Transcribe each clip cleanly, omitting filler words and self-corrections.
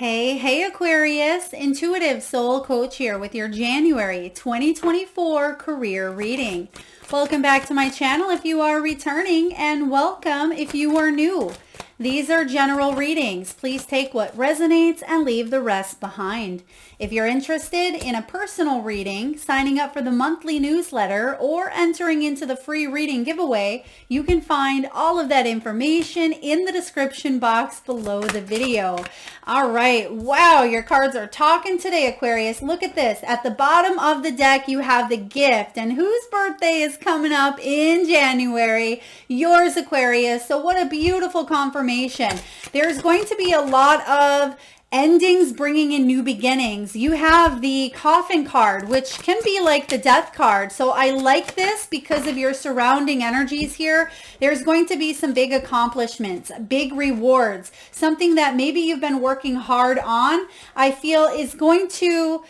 Hey Aquarius, Intuitive Soul Coach here with your January 2024 career reading. Welcome back to my channel if you are returning, and welcome if you are new. These are general readings. Please take what resonates and leave the rest behind. If you're interested in a personal reading, signing up for the monthly newsletter, or entering into the free reading giveaway, you can find all of that information in the description box below the video. All right. Wow, your cards are talking today, Aquarius. Look at this. At the bottom of the deck, you have the gift. And whose birthday is coming up in January? Yours, Aquarius. So what a beautiful confirmation. There's going to be a lot of endings bringing in new beginnings. You have the coffin card, which can be like the death card. So I like this because of your surrounding energies here. There's going to be some big accomplishments, big rewards, something that maybe you've been working hard on, I feel is going to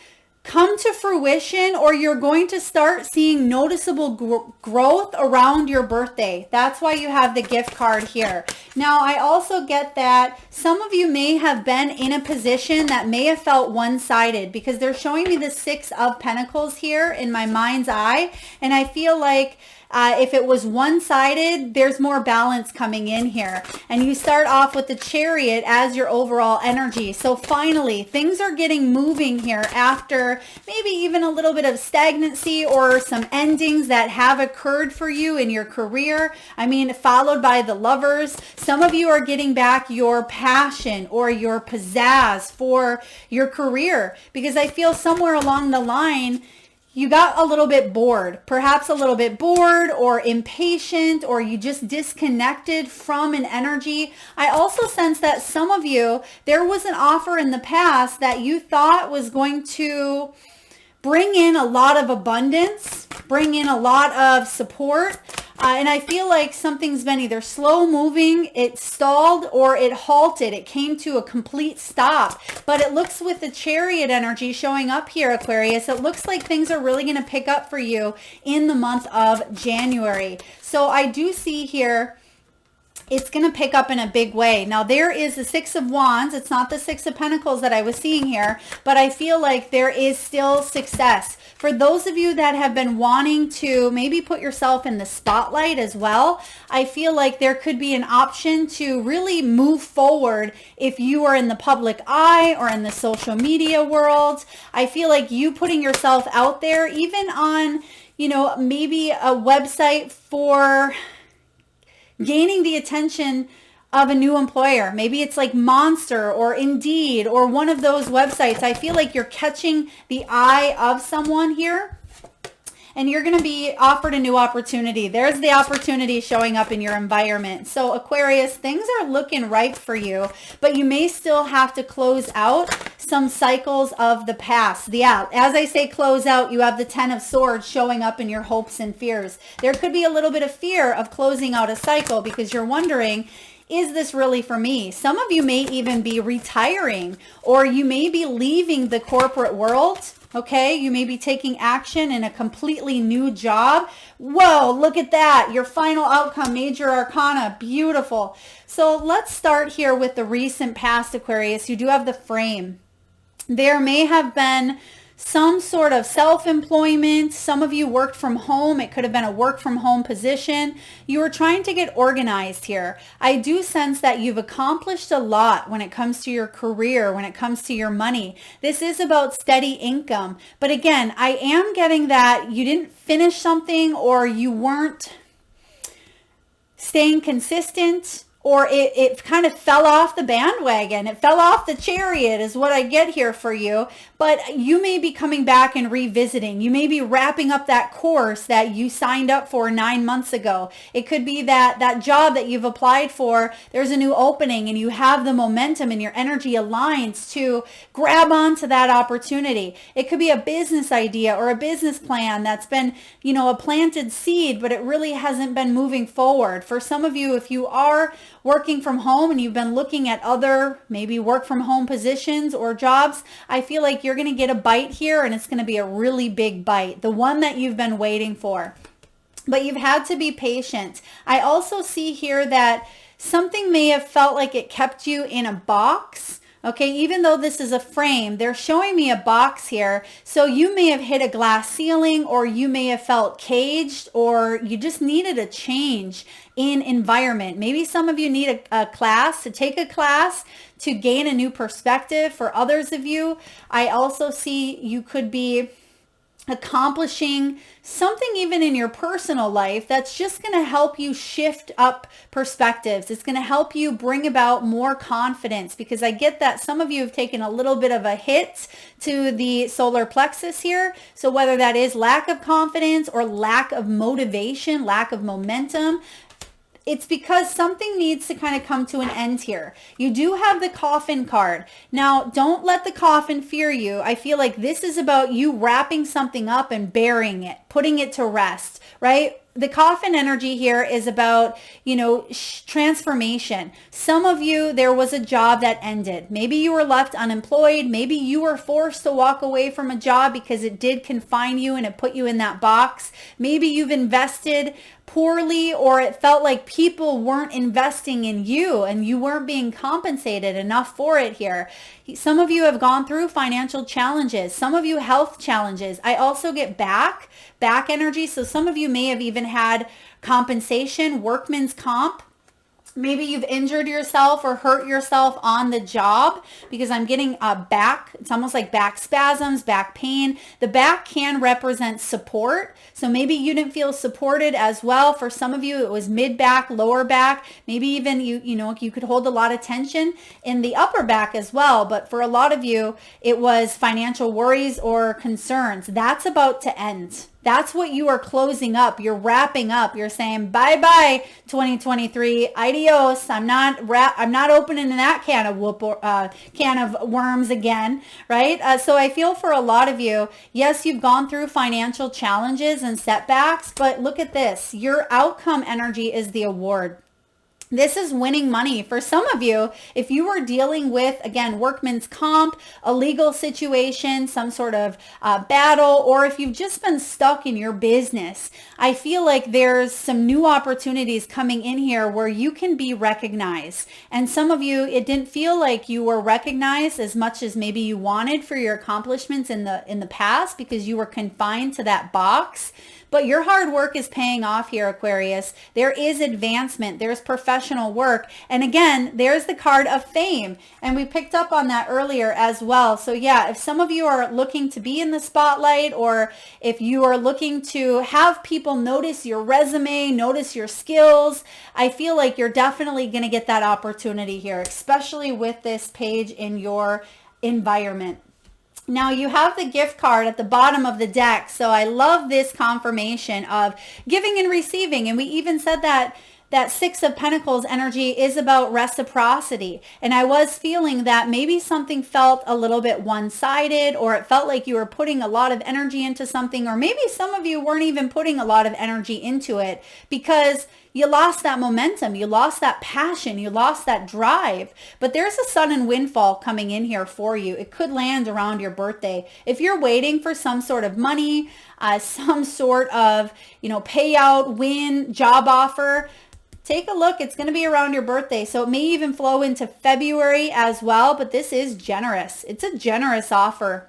come to fruition, or you're going to start seeing noticeable growth around your birthday. That's why you have the gift card here. Now, I also get that some of you may have been in a position that may have felt one-sided, because they're showing me the Six of Pentacles here in my mind's eye. And I feel like if it was one-sided, there's more balance coming in here. And you start off with the Chariot as your overall energy. So finally, things are getting moving here after maybe even a little bit of stagnancy or some endings that have occurred for you in your career. I mean, followed by the Lovers. Some of you are getting back your passion or your pizzazz for your career, because I feel somewhere along the line, you got a little bit bored, perhaps a little bit bored or impatient, or you just disconnected from an energy. I also sense that some of you, there was an offer in the past that you thought was going to bring in a lot of abundance, bring in a lot of support. And I feel like something's been either slow moving, it stalled, or it halted. It came to a complete stop. But it looks, with the Chariot energy showing up here, Aquarius, it looks like things are really going to pick up for you in the month of January. So I do see here, it's going to pick up in a big way. Now, there is the Six of Wands. It's not the Six of Pentacles that I was seeing here, but I feel like there is still success. For those of you that have been wanting to maybe put yourself in the spotlight as well, I feel like there could be an option to really move forward if you are in the public eye or in the social media world. I feel like you putting yourself out there, even on, maybe a website for gaining the attention of a new employer. Maybe it's like Monster or Indeed or one of those websites. I feel like you're catching the eye of someone here, and you're going to be offered a new opportunity. There's the opportunity showing up in your environment. So Aquarius, things are looking ripe for you, but you may still have to close out some cycles of the past. Yeah, as I say close out, you have the Ten of Swords showing up in your hopes and fears. There could be a little bit of fear of closing out a cycle because you're wondering, is this really for me? Some of you may even be retiring, or you may be leaving the corporate world. Okay, you may be taking action in a completely new job. Whoa, look at that. Your final outcome, Major Arcana. Beautiful. So let's start here with the recent past, Aquarius. You do have the Frame. There may have been some sort of self-employment. Some of you worked from home. It could have been a work from home position. You were trying to get organized here. I do sense that you've accomplished a lot when it comes to your career, when it comes to your money. This is about steady income. But again, I am getting that you didn't finish something, or you weren't staying consistent, or it kind of fell off the bandwagon. It fell off the chariot is what I get here for you. But you may be coming back and revisiting. You may be wrapping up that course that you signed up for 9 months ago. It could be that job that you've applied for, there's a new opening and you have the momentum and your energy aligns to grab onto that opportunity. It could be a business idea or a business plan that's been, a planted seed, but it really hasn't been moving forward. For some of you, if you are working from home and you've been looking at other maybe work from home positions or jobs, I feel like you're going to get a bite here, and it's going to be a really big bite, the one that you've been waiting for. But you've had to be patient. I also see here that something may have felt like it kept you in a box. Okay, even though this is a frame, they're showing me a box here. So you may have hit a glass ceiling, or you may have felt caged, or you just needed a change in environment. Maybe some of you need a class, to take a class to gain a new perspective. For others of you, I also see you could be accomplishing something even in your personal life that's just going to help you shift up perspectives. It's going to help you bring about more confidence, because I get that some of you have taken a little bit of a hit to the solar plexus here. So whether that is lack of confidence or lack of motivation, lack of momentum, it's because something needs to kind of come to an end here. You do have the coffin card. Now, don't let the coffin fear you. I feel like this is about you wrapping something up and burying it, putting it to rest, right? The coffin energy here is about, transformation. Some of you, there was a job that ended. Maybe you were left unemployed. Maybe you were forced to walk away from a job because it did confine you and it put you in that box. Maybe you've invested poorly, or it felt like people weren't investing in you and you weren't being compensated enough for it here. Some of you have gone through financial challenges. Some of you health challenges. I also get back energy. So some of you may have even had compensation, workman's comp. Maybe you've injured yourself or hurt yourself on the job, because I'm getting back. It's almost like back spasms, back pain. The back can represent support. So maybe you didn't feel supported as well. For some of you, it was mid back, lower back. Maybe even you could hold a lot of tension in the upper back as well. But for a lot of you, it was financial worries or concerns. That's about to end. That's what you are closing up. You're wrapping up. You're saying bye-bye 2023. Adios. I'm not opening that can of worms again, right? So I feel for a lot of you, yes, you've gone through financial challenges and setbacks, but look at this. Your outcome energy is the award. This is winning money. For some of you, if you were dealing with, again, workman's comp, a legal situation, some sort of battle, or if you've just been stuck in your business, I feel like there's some new opportunities coming in here where you can be recognized. And some of you, it didn't feel like you were recognized as much as maybe you wanted for your accomplishments in the past, because you were confined to that box. But your hard work is paying off here, Aquarius. There is advancement. There's professional work. And again, there's the card of fame. And we picked up on that earlier as well. So yeah, if some of you are looking to be in the spotlight, or if you are looking to have people notice your resume, notice your skills, I feel like you're definitely going to get that opportunity here, especially with this page in your environment. Now you have the gift card at the bottom of the deck. So I love this confirmation of giving and receiving. And we even said that Six of Pentacles energy is about reciprocity. And I was feeling that maybe something felt a little bit one-sided, or it felt like you were putting a lot of energy into something, or maybe some of you weren't even putting a lot of energy into it because you lost that momentum, you lost that passion, you lost that drive. But there's a sudden windfall coming in here for you. It could land around your birthday. If you're waiting for some sort of money, some sort of, payout, win, job offer, take a look. It's going to be around your birthday. So it may even flow into February as well, but this is generous. It's a generous offer.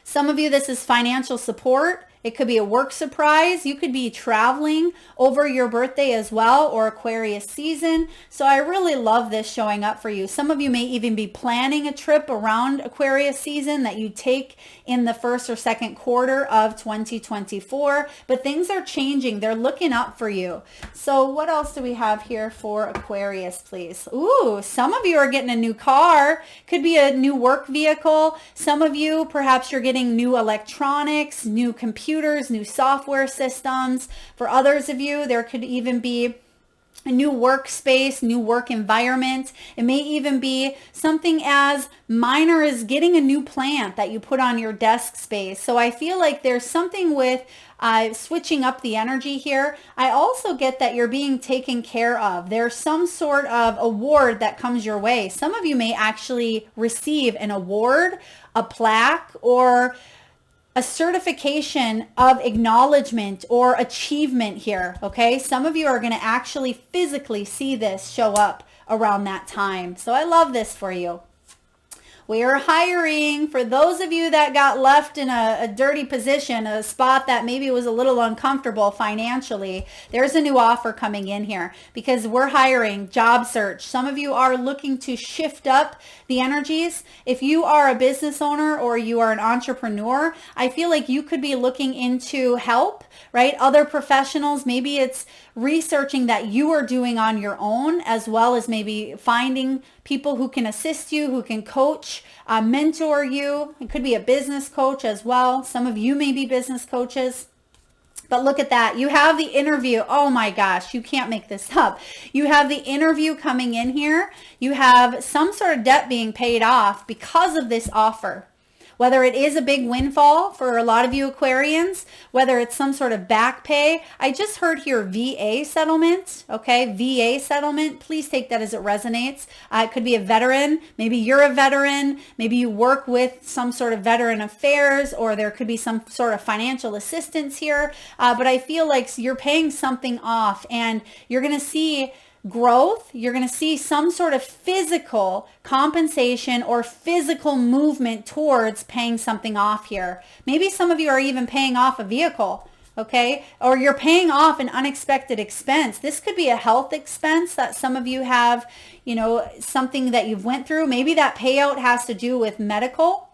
Some of you, this is financial support. It could be a work surprise. You could be traveling over your birthday as well, or Aquarius season. So I really love this showing up for you. Some of you may even be planning a trip around Aquarius season that you take in the first or second quarter of 2024. But things are changing. They're looking up for you. So what else do we have here for Aquarius, please? Ooh, some of you are getting a new car. Could be a new work vehicle. Some of you, perhaps you're getting new electronics, new computers, new software systems. For others of you, there could even be a new workspace, new work environment. It may even be something as minor as getting a new plant that you put on your desk space. So I feel like there's something with switching up the energy here. I also get that you're being taken care of. There's some sort of award that comes your way. Some of you may actually receive an award, a plaque, or a certification of acknowledgement or achievement here, okay? Some of you are going to actually physically see this show up around that time. So I love this for you. We are hiring. For those of you that got left in a dirty position, a spot that maybe was a little uncomfortable financially, there's a new offer coming in here because we're hiring. Job search. Some of you are looking to shift up the energies. If you are a business owner or you are an entrepreneur, I feel like you could be looking into help, right? Other professionals, maybe it's researching that you are doing on your own, as well as maybe finding people who can assist you, who can coach, mentor you. It could be a business coach as well. Some of you may be business coaches. But look at that. You have the interview. Oh my gosh, you can't make this up. You have the interview coming in here. You have some sort of debt being paid off because of this offer. Whether it is a big windfall for a lot of you Aquarians, whether it's some sort of back pay. I just heard here VA settlement, okay? VA settlement. Please take that as it resonates. It could be a veteran. Maybe you're a veteran. Maybe you work with some sort of veteran affairs, or there could be some sort of financial assistance here. But I feel like you're paying something off and you're going to see growth. You're going to see some sort of physical compensation or physical movement towards paying something off here. Maybe some of you are even paying off a vehicle, okay? Or you're paying off an unexpected expense. This could be a health expense that some of you have, you know, something that you've went through. Maybe that payout has to do with medical.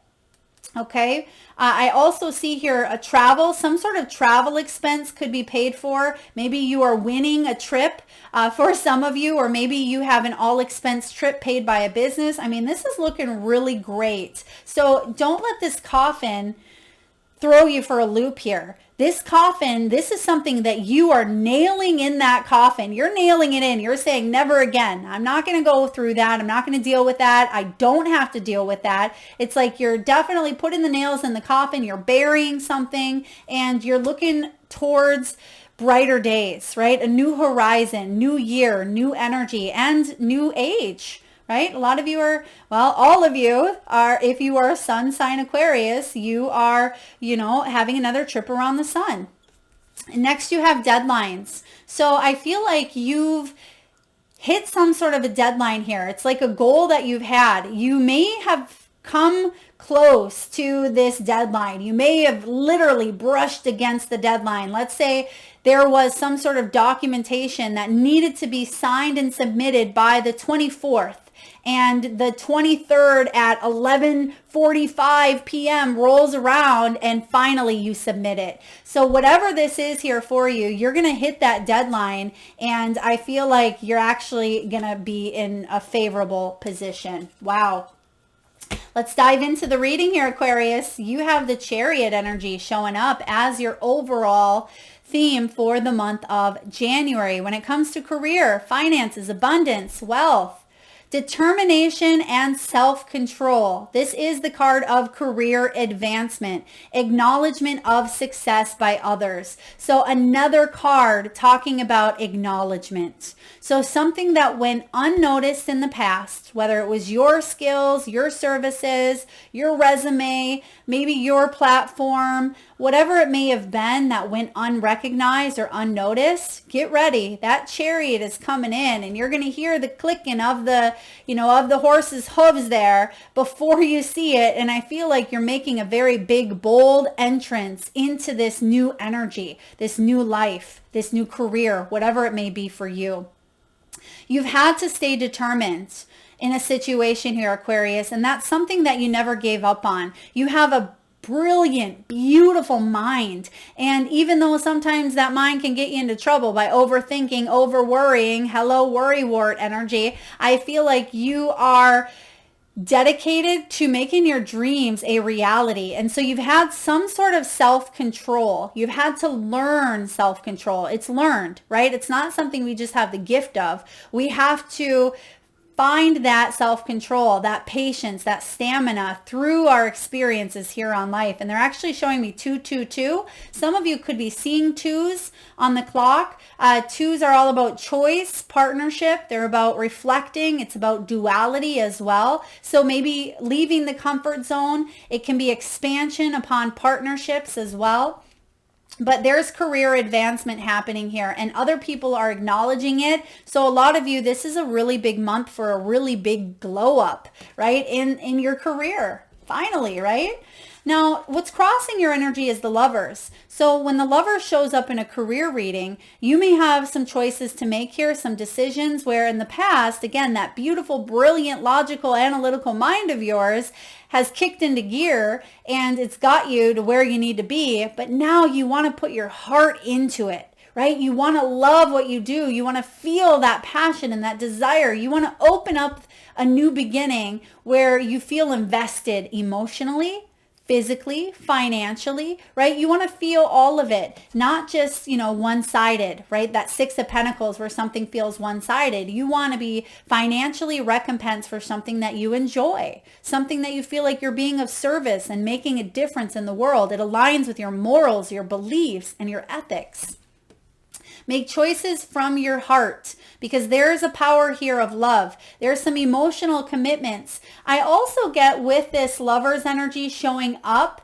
Okay. I also see here a travel, some sort of travel expense could be paid for. Maybe you are winning a trip for some of you, or maybe you have an all expense trip paid by a business. I mean, this is looking really great. So don't let this coffin throw you for a loop here. This coffin, this is something that you are nailing in that coffin. You're nailing it in. You're saying never again. I'm not going to go through that. I'm not going to deal with that. I don't have to deal with that. It's like you're definitely putting the nails in the coffin. You're burying something and you're looking towards brighter days, right? A new horizon, new year, new energy, and new age. Right? A lot of you are, well, all of you are, if you are a sun sign Aquarius, you are, you know, having another trip around the sun. And next you have deadlines. So I feel like you've hit some sort of a deadline here. It's like a goal that you've had. You may have come close to this deadline. You may have literally brushed against the deadline. Let's say there was some sort of documentation that needed to be signed and submitted by the 24th. And the 23rd at 11:45 p.m. rolls around and finally you submit it. So whatever this is here for you, you're going to hit that deadline. And I feel like you're actually going to be in a favorable position. Wow. Let's dive into the reading here, Aquarius. You have the Chariot energy showing up as your overall theme for the month of January. When it comes to career, finances, abundance, wealth, determination, and self-control. This is the card of career advancement, acknowledgement of success by others. So another card talking about acknowledgement. So something that went unnoticed in the past, whether it was your skills, your services, your resume, maybe your platform, whatever it may have been that went unrecognized or unnoticed, get ready. That chariot is coming in and you're going to hear the clicking of the, you know, of the horse's hooves there before you see it. And I feel like you're making a very big, bold entrance into this new energy, this new life, this new career, whatever it may be for you. You've had to stay determined in a situation here, Aquarius, and that's something that you never gave up on. You have a brilliant, beautiful mind. And even though sometimes that mind can get you into trouble by overthinking, over worrying, hello worrywart energy, I feel like you are dedicated to making your dreams a reality. And so you've had some sort of self-control. You've had to learn self-control. It's learned, right? It's not something we just have the gift of. We have to find that self-control, that patience, that stamina through our experiences here on life. And they're actually showing me 222. Some of you could be seeing twos on the clock. Twos are all about choice, partnership. They're about reflecting. It's about duality as well. So maybe leaving the comfort zone. It can be expansion upon partnerships as well. But there's career advancement happening here and other people are acknowledging it. So a lot of you, this is a really big month for a really big glow up, right? In your career, finally, right? Now, what's crossing your energy is the Lovers. So when the Lover shows up in a career reading, you may have some choices to make here, some decisions where in the past, again, that beautiful, brilliant, logical, analytical mind of yours has kicked into gear and it's got you to where you need to be. But now you want to put your heart into it. Right? You want to love what you do. You want to feel that passion and that desire. You want to open up a new beginning where you feel invested emotionally, physically, financially, right? You want to feel all of it, not just, one-sided, right? That Six of Pentacles where something feels one-sided. You want to be financially recompensed for something that you enjoy, something that you feel like you're being of service and making a difference in the world. It aligns with your morals, your beliefs, and your ethics. Make choices from your heart because there is a power here of love. There's some emotional commitments. I also get with this Lover's energy showing up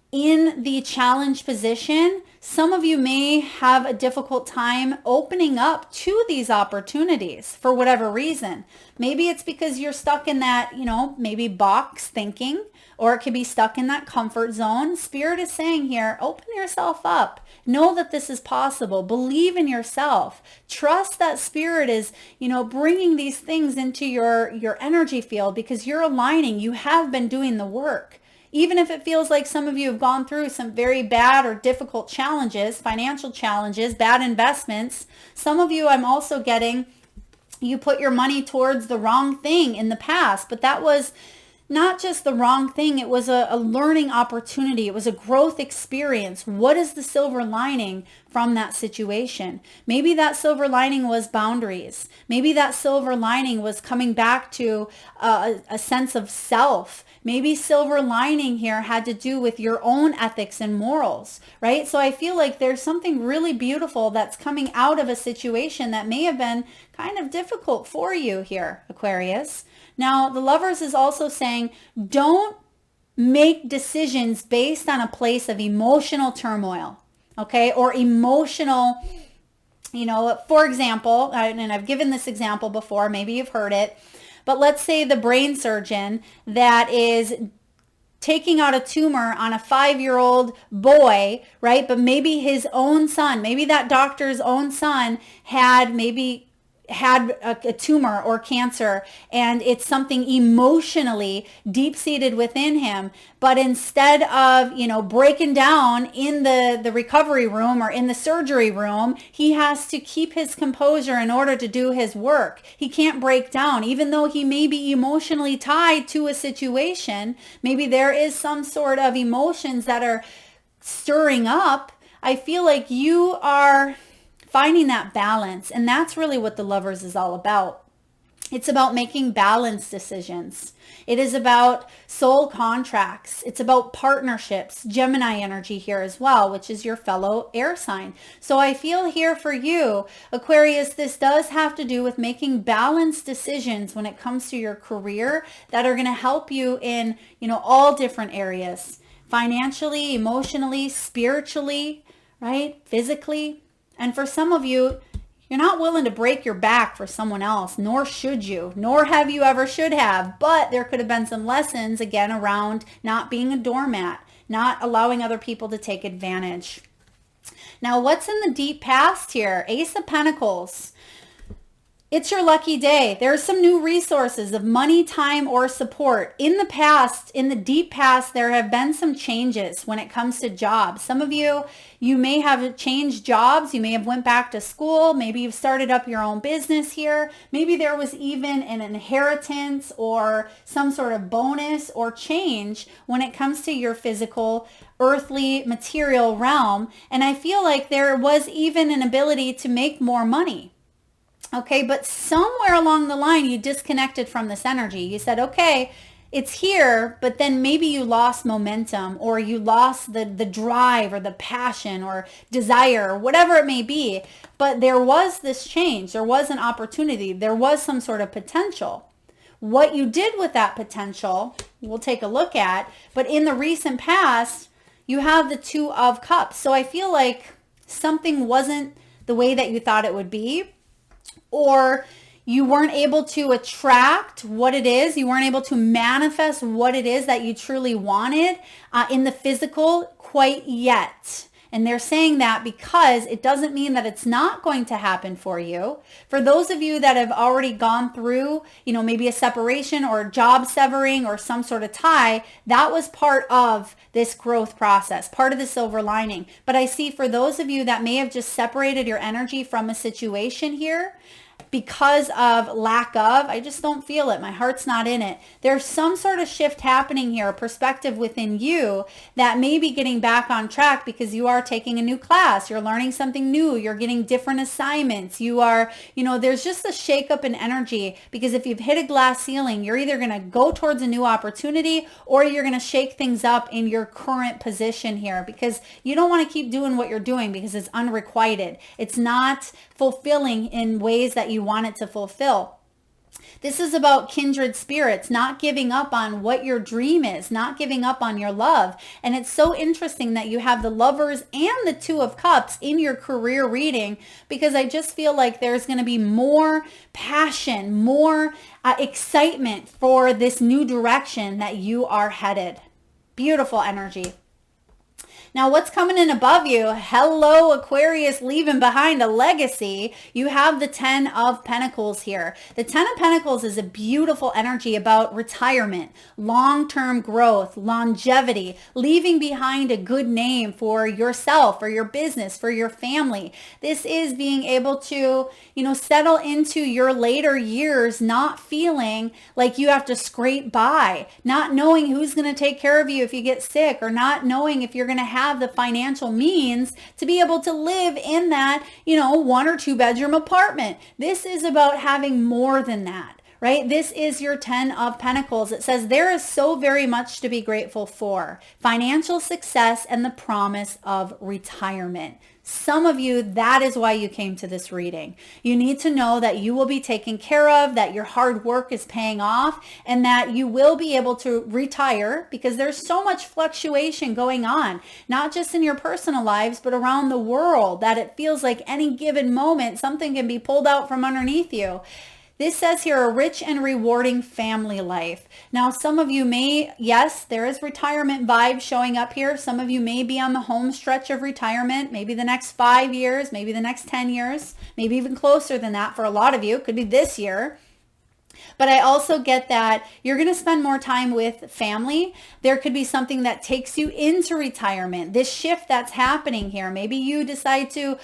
in the challenge position. Some of you may have a difficult time opening up to these opportunities for whatever reason. Maybe it's because you're stuck in that, maybe box thinking, or it could be stuck in that comfort zone. Spirit is saying here, open yourself up. Know that this is possible. Believe in yourself. Trust that Spirit is, bringing these things into your energy field because you're aligning. You have been doing the work. Even if it feels like some of you have gone through some very bad or difficult challenges, financial challenges, bad investments. Some of you, I'm also getting, you put your money towards the wrong thing in the past, but that was not just the wrong thing. It was a learning opportunity. It was a growth experience. What is the silver lining from that situation? Maybe that silver lining was boundaries. Maybe that silver lining was coming back to a sense of self. Maybe silver lining here had to do with your own ethics and morals, right? So I feel like there's something really beautiful that's coming out of a situation that may have been kind of difficult for you here, Aquarius. Now, the Lovers is also saying, don't make decisions based on a place of emotional turmoil, okay? Or emotional, for example, and I've given this example before, maybe you've heard it, but let's say the brain surgeon that is taking out a tumor on a 5-year-old boy, right? But maybe his own son, maybe that doctor's own son had a tumor or cancer, and it's something emotionally deep-seated within him. But instead of, breaking down in the recovery room or in the surgery room, he has to keep his composure in order to do his work. He can't break down, even though he may be emotionally tied to a situation. Maybe there is some sort of emotions that are stirring up. I feel like you are finding that balance. And that's really what the Lovers is all about. It's about making balanced decisions. It is about soul contracts. It's about partnerships. Gemini energy here as well, which is your fellow air sign. So I feel here for you, Aquarius, this does have to do with making balanced decisions when it comes to your career that are going to help you in, all different areas. Financially, emotionally, spiritually, right? Physically. And for some of you, you're not willing to break your back for someone else, nor should you, nor have you ever should have. But there could have been some lessons, again, around not being a doormat, not allowing other people to take advantage. Now, what's in the deep past here? Ace of Pentacles. It's your lucky day. There's some new resources of money, time, or support. In the past, in the deep past, there have been some changes when it comes to jobs. Some of you, you may have changed jobs. You may have went back to school. Maybe you've started up your own business here. Maybe there was even an inheritance or some sort of bonus or change when it comes to your physical, earthly, material realm. And I feel like there was even an ability to make more money. Okay, but somewhere along the line, you disconnected from this energy. You said, okay, it's here, but then maybe you lost momentum or you lost the drive or the passion or desire or whatever it may be. But there was this change. There was an opportunity. There was some sort of potential. What you did with that potential, we'll take a look at. But in the recent past, you have the Two of Cups. So I feel like something wasn't the way that you thought it would be, or you weren't able to attract what it is. You weren't able to manifest what it is that you truly wanted in the physical quite yet. And they're saying that because it doesn't mean that it's not going to happen for you. For those of you that have already gone through, maybe a separation or a job severing or some sort of tie, that was part of this growth process, part of the silver lining. But I see for those of you that may have just separated your energy from a situation here, because of lack of, I just don't feel it. My heart's not in it. There's some sort of shift happening here, a perspective within you that may be getting back on track because you are taking a new class. You're learning something new. You're getting different assignments. You are, there's just a shakeup in energy, because if you've hit a glass ceiling, you're either going to go towards a new opportunity or you're going to shake things up in your current position here, because you don't want to keep doing what you're doing because it's unrequited. It's not fulfilling in ways that you want it to fulfill. This is about kindred spirits, not giving up on what your dream is, not giving up on your love. And it's so interesting that you have the Lovers and the Two of Cups in your career reading, because I just feel like there's going to be more passion, more excitement for this new direction that you are headed. Beautiful energy. Now, what's coming in above you? Hello, Aquarius, leaving behind a legacy. You have the Ten of Pentacles here. The Ten of Pentacles is a beautiful energy about retirement, long-term growth, longevity, leaving behind a good name for yourself, for your business, for your family. This is being able to, settle into your later years, not feeling like you have to scrape by, not knowing who's going to take care of you if you get sick, or not knowing if you're going to have the financial means to be able to live in that, 1 or 2 bedroom apartment. This is about having more than that, right? This is your Ten of Pentacles. It says there is so very much to be grateful for. Financial success and the promise of retirement. Some of you, that is why you came to this reading. You need to know that you will be taken care of, that your hard work is paying off, and that you will be able to retire, because there's so much fluctuation going on, not just in your personal lives, but around the world, that it feels like any given moment, something can be pulled out from underneath you. This says here, a rich and rewarding family life. Now, some of you may, yes, there is retirement vibes showing up here. Some of you may be on the home stretch of retirement, maybe the next 5 years, maybe the next 10 years, maybe even closer than that for a lot of you. It could be this year. But I also get that you're going to spend more time with family. There could be something that takes you into retirement. This shift that's happening here, maybe you decide to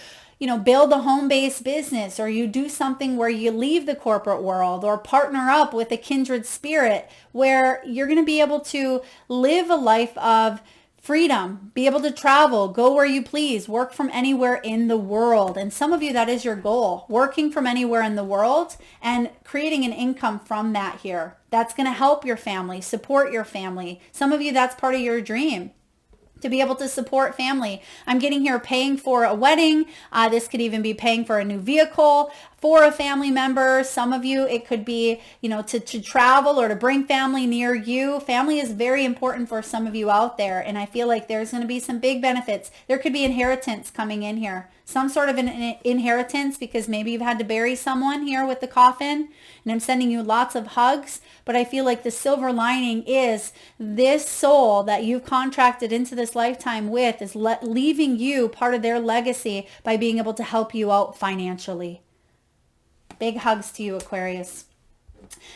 build a home-based business, or you do something where you leave the corporate world, or partner up with a kindred spirit where you're going to be able to live a life of freedom, be able to travel, go where you please, work from anywhere in the world. And some of you, that is your goal, working from anywhere in the world and creating an income from that here. That's going to help your family, support your family. Some of you, that's part of your dream, to be able to support family. I'm getting here paying for a wedding. This could even be paying for a new vehicle for a family member. Some of you, it could be, to travel or to bring family near you. Family is very important for some of you out there. And I feel like there's going to be some big benefits. There could be inheritance coming in here. Some sort of an inheritance, because maybe you've had to bury someone here with the coffin. And I'm sending you lots of hugs. But I feel like the silver lining is this soul that you've contracted into this lifetime with is leaving you part of their legacy by being able to help you out financially. Big hugs to you, Aquarius.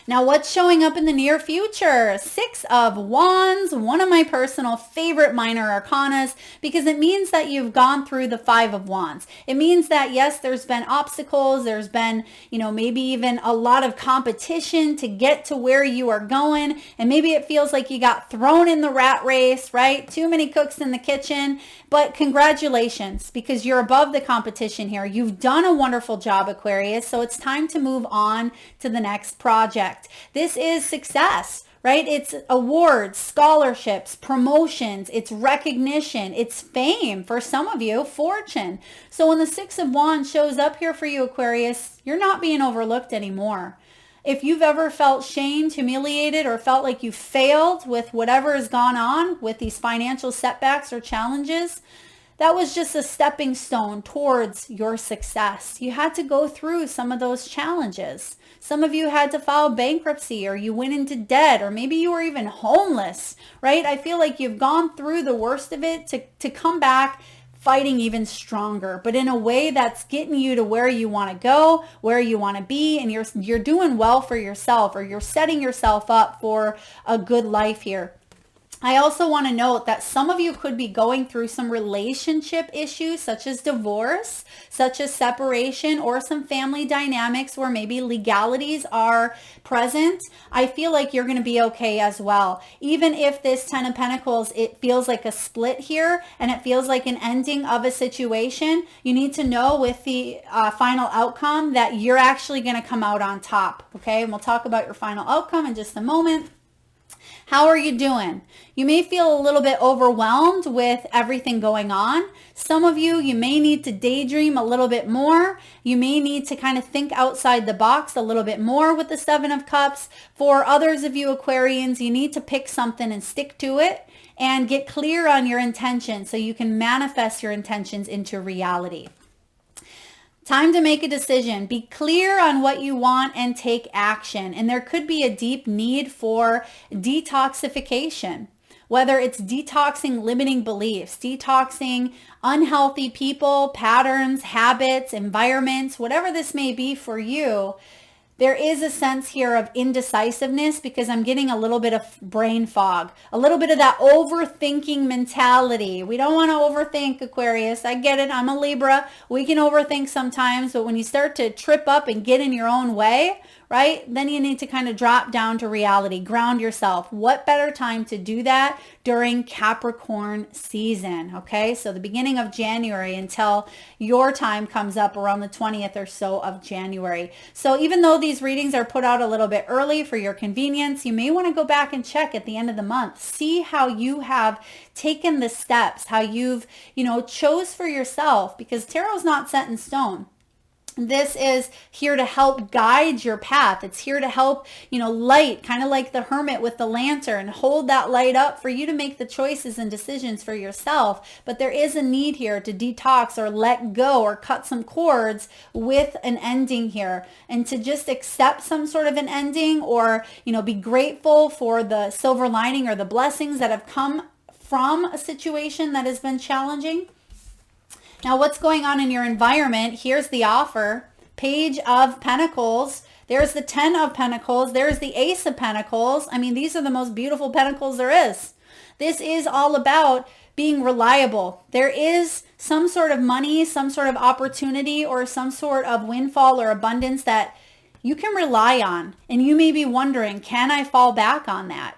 Now, what's showing up in the near future? 6 of Wands, one of my personal favorite minor arcanas, because it means that you've gone through the 5 of Wands. It means that, yes, there's been obstacles. There's been, maybe even a lot of competition to get to where you are going. And maybe it feels like you got thrown in the rat race, right? Too many cooks in the kitchen. But congratulations, because you're above the competition here. You've done a wonderful job, Aquarius. So it's time to move on to the next project. This is success, right? It's awards, scholarships, promotions, it's recognition, it's fame. For some of you, fortune. So when the 6 of Wands shows up here for you, Aquarius, you're not being overlooked anymore. If you've ever felt shamed, humiliated, or felt like you failed with whatever has gone on with these financial setbacks or challenges, that was just a stepping stone towards your success. You had to go through some of those challenges. Some of you had to file bankruptcy, or you went into debt, or maybe you were even homeless, right? I feel like you've gone through the worst of it to come back fighting even stronger, but in a way that's getting you to where you want to go, where you want to be, and you're doing well for yourself, or you're setting yourself up for a good life here. I also want to note that some of you could be going through some relationship issues, such as divorce, such as separation, or some family dynamics where maybe legalities are present. I feel like you're going to be okay as well. Even if this 10 of Pentacles, it feels like a split here and it feels like an ending of a situation, you need to know with the final outcome that you're actually going to come out on top. Okay, and we'll talk about your final outcome in just a moment. How are you doing? You may feel a little bit overwhelmed with everything going on. Some of you, you may need to daydream a little bit more. You may need to kind of think outside the box a little bit more with the Seven of Cups. For others of you Aquarians, you need to pick something and stick to it and get clear on your intentions so you can manifest your intentions into reality. Time to make a decision. Be clear on what you want and take action. And there could be a deep need for detoxification, whether it's detoxing limiting beliefs, detoxing unhealthy people, patterns, habits, environments, whatever this may be for you. There is a sense here of indecisiveness because I'm getting a little bit of brain fog, a little bit of that overthinking mentality. We don't want to overthink, Aquarius. I get it. I'm a Libra. We can overthink sometimes, but when you start to trip up and get in your own way, right, then you need to kind of drop down to reality, ground yourself. What better time to do that during Capricorn season, okay? So the beginning of January until your time comes up around the 20th or so of January. So even though these readings are put out a little bit early for your convenience, you may want to go back and check at the end of the month. See how you have taken the steps, how you've, chose for yourself, because tarot's not set in stone. This is here to help guide your path. It's here to help, light, kind of like the hermit with the lantern, hold that light up for you to make the choices and decisions for yourself. But there is a need here to detox or let go or cut some cords with an ending here, and to just accept some sort of an ending, or, be grateful for the silver lining or the blessings that have come from a situation that has been challenging. Now, what's going on in your environment? Here's the offer. Page of Pentacles. There's the 10 of Pentacles. There's the Ace of Pentacles. I mean, these are the most beautiful pentacles there is. This is all about being reliable. There is some sort of money, some sort of opportunity, or some sort of windfall or abundance that you can rely on. And you may be wondering, can I fall back on that?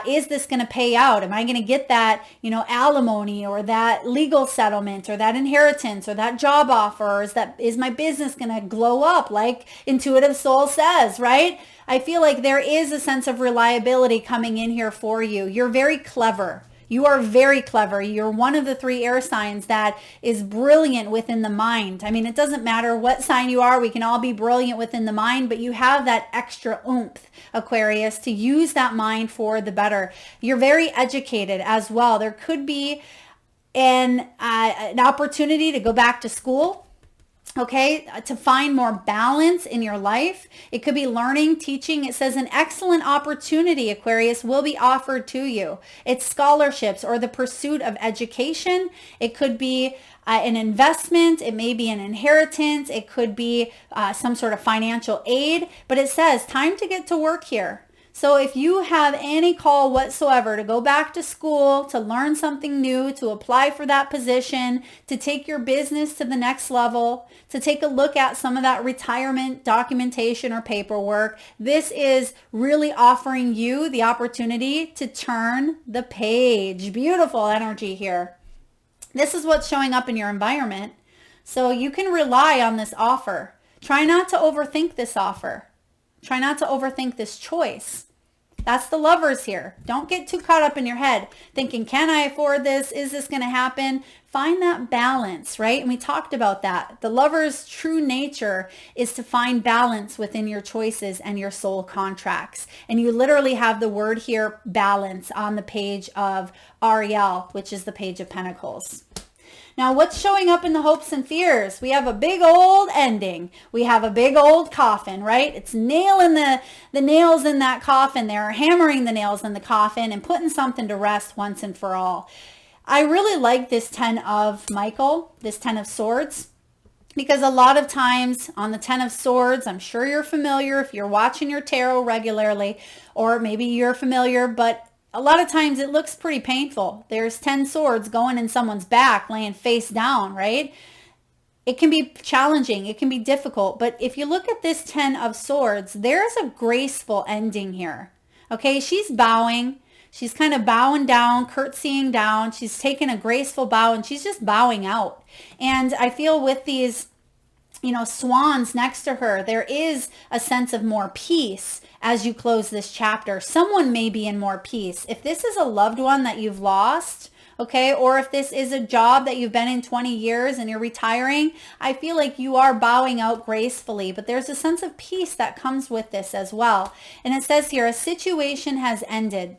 Is this going to pay out? Am I going to get that, alimony, or that legal settlement, or that inheritance, or that job offer? Or is my business going to glow up like Intuitive Soul says, right? I feel like there is a sense of reliability coming in here for you. You're very clever. You are very clever. You're one of the 3 air signs that is brilliant within the mind. I mean, it doesn't matter what sign you are. We can all be brilliant within the mind, but you have that extra oomph, Aquarius, to use that mind for the better. You're very educated as well. There could be an opportunity to go back to school. Okay, to find more balance in your life. It could be learning, teaching. It says an excellent opportunity, Aquarius, will be offered to you. It's scholarships or the pursuit of education. It could be an investment. It may be an inheritance. It could be some sort of financial aid. But it says time to get to work here. So if you have any call whatsoever to go back to school, to learn something new, to apply for that position, to take your business to the next level, to take a look at some of that retirement documentation or paperwork, this is really offering you the opportunity to turn the page. Beautiful energy here. This is what's showing up in your environment. So you can rely on this offer. Try not to overthink this offer. Try not to overthink this choice. That's the Lovers here. Don't get too caught up in your head thinking, can I afford this? Is this going to happen? Find that balance, right? And we talked about that. The Lover's true nature is to find balance within your choices and your soul contracts. And you literally have the word here, balance, on the page of Ariel, which is the Page of Pentacles. Now, what's showing up in the hopes and fears? We have a big old ending. We have a big old coffin, right? It's nailing the nails in that coffin there, hammering the nails in the coffin and putting something to rest once and for all. I really like this 10 of Michael, this 10 of Swords, because a lot of times on the 10 of Swords, I'm sure you're familiar if you're watching your tarot regularly, or maybe you're familiar, but a lot of times it looks pretty painful. There's 10 swords going in someone's back, laying face down, right? It can be challenging. It can be difficult. But if you look at this 10 of Swords, there's a graceful ending here. Okay, she's bowing. She's kind of bowing down, curtsying down. She's taking a graceful bow and she's just bowing out. And I feel with these, swans next to her, there is a sense of more peace as you close this chapter. Someone may be in more peace. If this is a loved one that you've lost, okay, or if this is a job that you've been in 20 years and you're retiring, I feel like you are bowing out gracefully, but there's a sense of peace that comes with this as well. And it says here, a situation has ended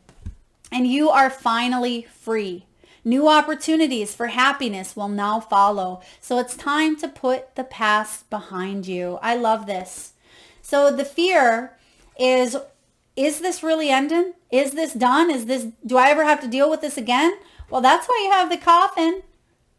and you are finally free. New opportunities for happiness will now follow. So it's time to put the past behind you. I love this. So the fear is this really ending? Is this done? Do I ever have to deal with this again? Well, that's why you have the coffin,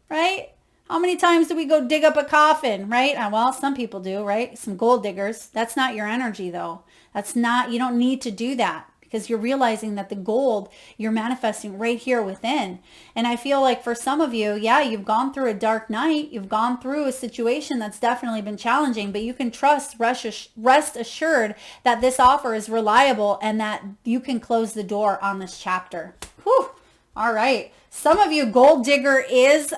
right? How many times do we go dig up a coffin, right? Well, some people do, right? Some gold diggers. That's not your energy though. You don't need to do that, because you're realizing that the gold you're manifesting right here within. And I feel like for some of you, yeah, you've gone through a dark night. You've gone through a situation that's definitely been challenging, but you can rest assured that this offer is reliable and that you can close the door on this chapter. Whew. All right. Some of you, gold digger is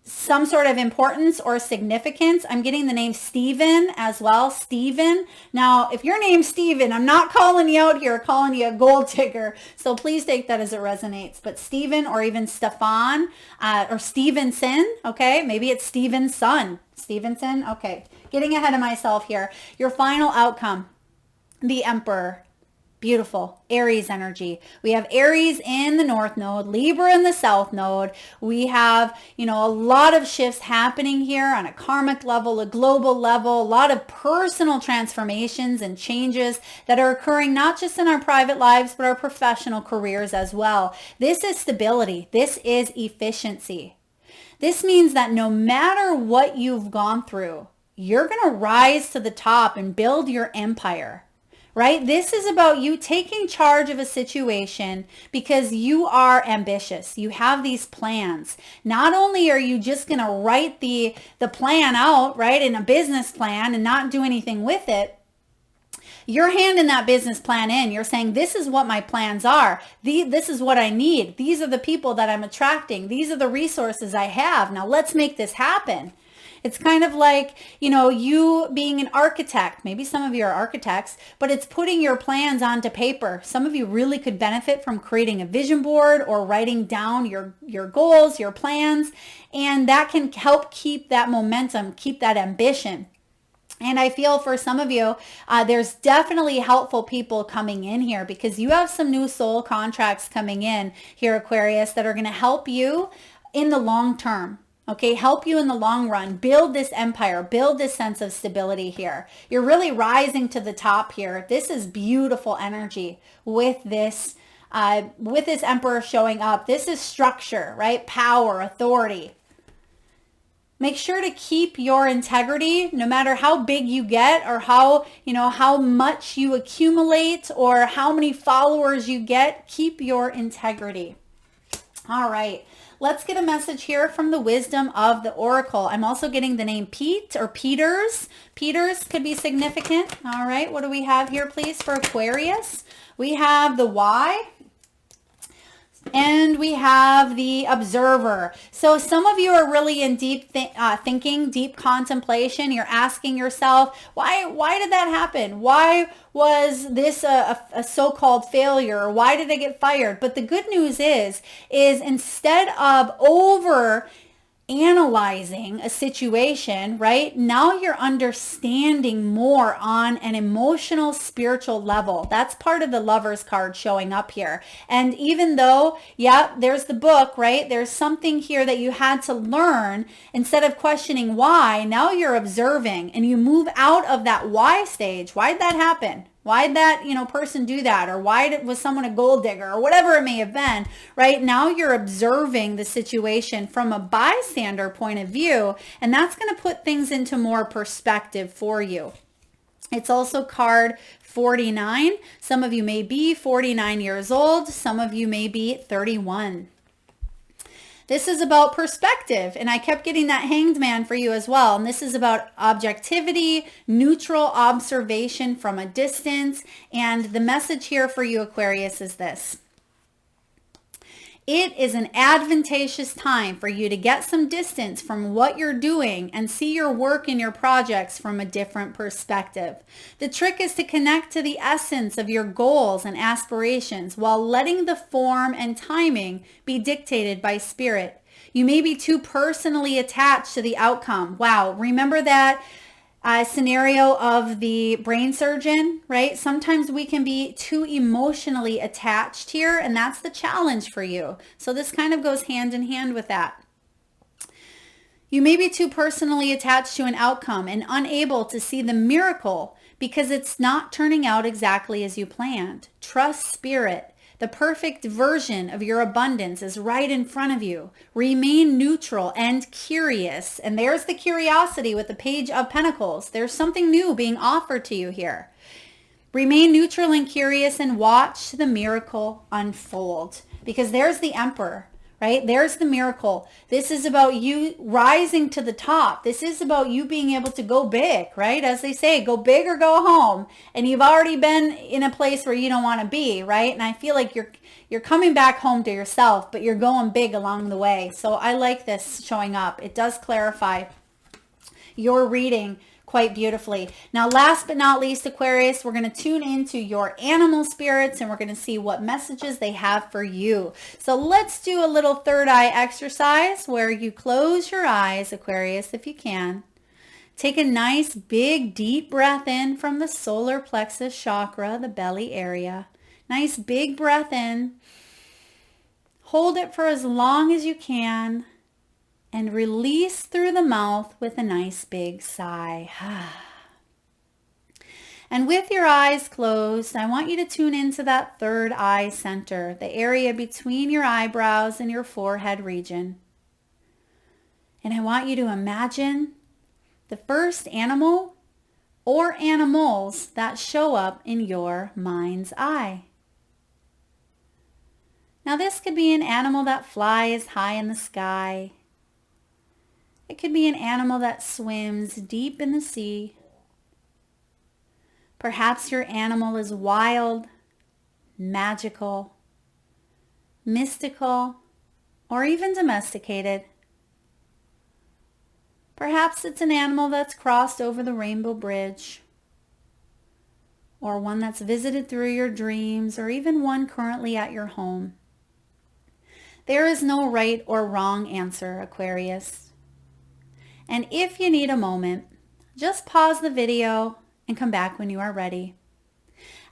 some sort of importance or significance. I'm getting the name Stephen as well. Stephen. Now, if your name's Stephen, I'm not calling you out here, calling you a gold digger. So please take that as it resonates. But Stephen, or even Stefan, or Stevenson, okay? Maybe it's Stephen's son. Stevenson, okay. Getting ahead of myself here. Your final outcome, the Emperor. Beautiful. Aries energy. We have Aries in the North Node, Libra in the South Node. We have, a lot of shifts happening here on a karmic level, a global level, a lot of personal transformations and changes that are occurring not just in our private lives, but our professional careers as well. This is stability. This is efficiency. This means that no matter what you've gone through, you're going to rise to the top and build your empire. Right? This is about you taking charge of a situation because you are ambitious. You have these plans. Not only are you just going to write the plan out, right, in a business plan and not do anything with it, you're handing that business plan in. You're saying, this is what my plans are. This is what I need. These are the people that I'm attracting. These are the resources I have. Now let's make this happen. It's kind of like, you being an architect. Maybe some of you are architects, but it's putting your plans onto paper. Some of you really could benefit from creating a vision board or writing down your goals, your plans, and that can help keep that momentum, keep that ambition. And I feel for some of you, there's definitely helpful people coming in here because you have some new soul contracts coming in here, Aquarius, that are going to help you in the long term. Okay, help you in the long run, build this empire, build this sense of stability here. You're really rising to the top here. This is beautiful energy with this Emperor showing up. This is structure, right? Power, authority. Make sure to keep your integrity, no matter how big you get or how much you accumulate or how many followers you get. Keep your integrity. All right. Let's get a message here from the wisdom of the Oracle. I'm also getting the name Pete or Peters. Peters could be significant. All right. What do we have here, please, for Aquarius? We have the Y. And we have the observer. So some of you are really in deep thinking, deep contemplation. You're asking yourself, why did that happen? Why was this a so-called failure? Or why did I get fired? But the good news is instead of over analyzing a situation, right? Now you're understanding more on an emotional, spiritual level. That's part of the Lover's card showing up here. And even though, yeah, there's the book, right? There's something here that you had to learn. Instead of questioning why, now you're observing and you move out of that why stage. Why'd that happen? Why'd that, person do that? Or why was someone a gold digger or whatever it may have been, right? Now you're observing the situation from a bystander point of view, and that's going to put things into more perspective for you. It's also card 49. Some of you may be 49 years old. Some of you may be 31. This is about perspective, and I kept getting that Hanged Man for you as well. And this is about objectivity, neutral observation from a distance. And the message here for you, Aquarius, is this. It is an advantageous time for you to get some distance from what you're doing and see your work and your projects from a different perspective. The trick is to connect to the essence of your goals and aspirations while letting the form and timing be dictated by spirit. You may be too personally attached to the outcome. Wow, remember that scenario of the brain surgeon, right? Sometimes we can be too emotionally attached here, and that's the challenge for you. So this kind of goes hand in hand with that. You may be too personally attached to an outcome and unable to see the miracle because it's not turning out exactly as you planned. Trust spirit. The perfect version of your abundance is right in front of you. Remain neutral and curious. And there's the curiosity with the Page of Pentacles. There's something new being offered to you here. Remain neutral and curious and watch the miracle unfold. Because there's the Emperor, right? There's the miracle. This is about you rising to the top. This is about you being able to go big, right? As they say, go big or go home. And you've already been in a place where you don't want to be, right? And I feel like you're coming back home to yourself, but you're going big along the way. So I like this showing up. It does clarify your reading quite beautifully. Now, last but not least, Aquarius, we're going to tune into your animal spirits and we're going to see what messages they have for you. So let's do a little third eye exercise where you close your eyes, Aquarius, if you can. Take a nice big deep breath in from the solar plexus chakra, the belly area. Nice big breath in. Hold it for as long as you can. And release through the mouth with a nice big sigh. And with your eyes closed, I want you to tune into that third eye center, the area between your eyebrows and your forehead region. And I want you to imagine the first animal or animals that show up in your mind's eye. Now this could be an animal that flies high in the sky. It could be an animal that swims deep in the sea. Perhaps your animal is wild, magical, mystical, or even domesticated. Perhaps it's an animal that's crossed over the rainbow bridge, or one that's visited through your dreams, or even one currently at your home. There is no right or wrong answer, Aquarius. And if you need a moment, just pause the video and come back when you are ready.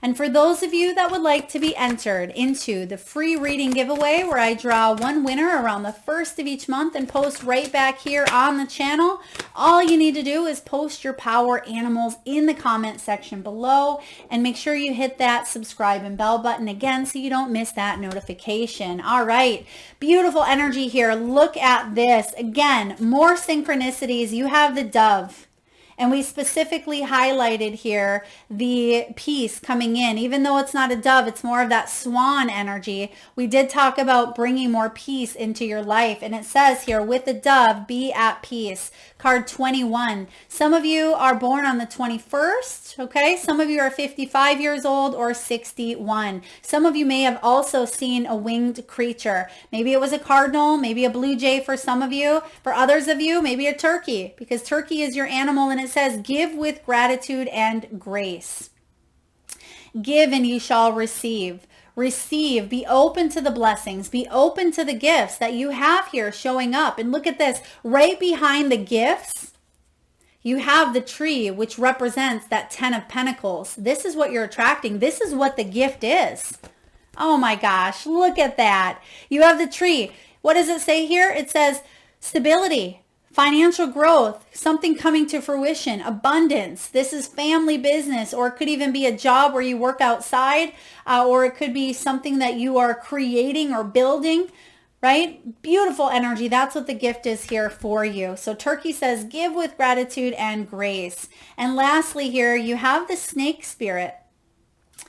And for those of you that would like to be entered into the free reading giveaway where I draw one winner around the first of each month and post right back here on the channel, all you need to do is post your power animals in the comment section below and make sure you hit that subscribe and bell button again so you don't miss that notification. All right, beautiful energy here. Look at this. Again, more synchronicities. You have the dove. And we specifically highlighted here the peace coming in. Even though it's not a dove, it's more of that swan energy. We did talk about bringing more peace into your life. And it says here, with the dove, be at peace. Card 21. Some of you are born on the 21st, okay? Some of you are 55 years old or 61. Some of you may have also seen a winged creature. Maybe it was a cardinal, maybe a blue jay for some of you. For others of you, maybe a turkey, because turkey is your animal, and it says, give with gratitude and grace. Give and you shall receive. Receive, be open to the blessings, be open to the gifts that you have here showing up. And look at this, right behind the gifts, you have the tree, which represents that 10 of Pentacles. This is what you're attracting. This is what the gift is. Oh my gosh, look at that. You have the tree. What does it say here? It says stability, financial growth, something coming to fruition, abundance. This is family business, or it could even be a job where you work outside, or it could be something that you are creating or building, right? Beautiful energy. That's what the gift is here for you. So Turkey says, give with gratitude and grace. And lastly here, you have the snake spirit.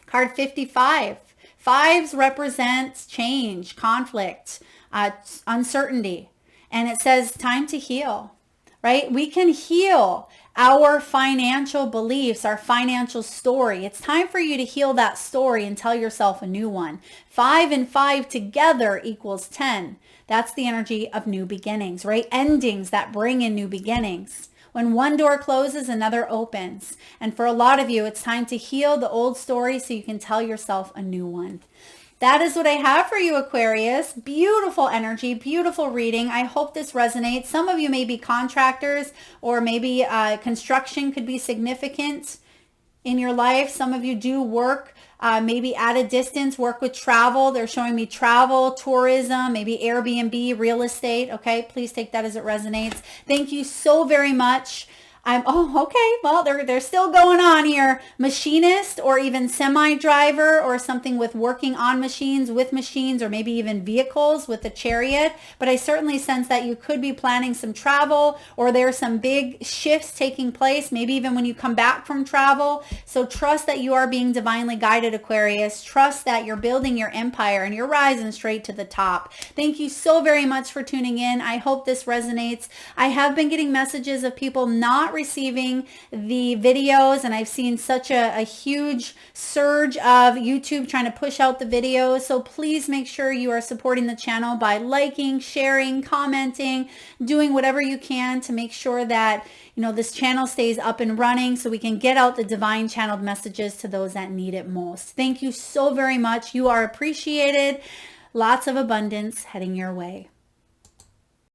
Card 55. Fives represents change, conflict, uncertainty. And it says time to heal, right? We can heal our financial beliefs, our financial story. It's time for you to heal that story and tell yourself a new one. 5 and 5 together equals 10. That's the energy of new beginnings, right? Endings that bring in new beginnings. When one door closes, another opens. And for a lot of you, it's time to heal the old story so you can tell yourself a new one. That is what I have for you, Aquarius. Beautiful energy, beautiful reading. I hope this resonates. Some of you may be contractors, or maybe construction could be significant in your life. Some of you do work maybe at a distance, work with travel. They're showing me travel, tourism, maybe Airbnb, real estate. Okay, please take that as it resonates. Thank you so very much. Okay, well, they're still going on here. Machinist, or even semi-driver, or something with working on machines, with machines, or maybe even vehicles with a chariot. But I certainly sense that you could be planning some travel, or there's some big shifts taking place, maybe even when you come back from travel. So trust that you are being divinely guided, Aquarius. Trust that you're building your empire and you're rising straight to the top. Thank you so very much for tuning in. I hope this resonates. I have been getting messages of people not receiving the videos, and I've seen such a huge surge of YouTube trying to push out the videos. So please make sure you are supporting the channel by liking, sharing, commenting, doing whatever you can to make sure that this channel stays up and running so we can get out the divine channeled messages to those that need it most. Thank you so very much. You are appreciated. Lots of abundance heading your way.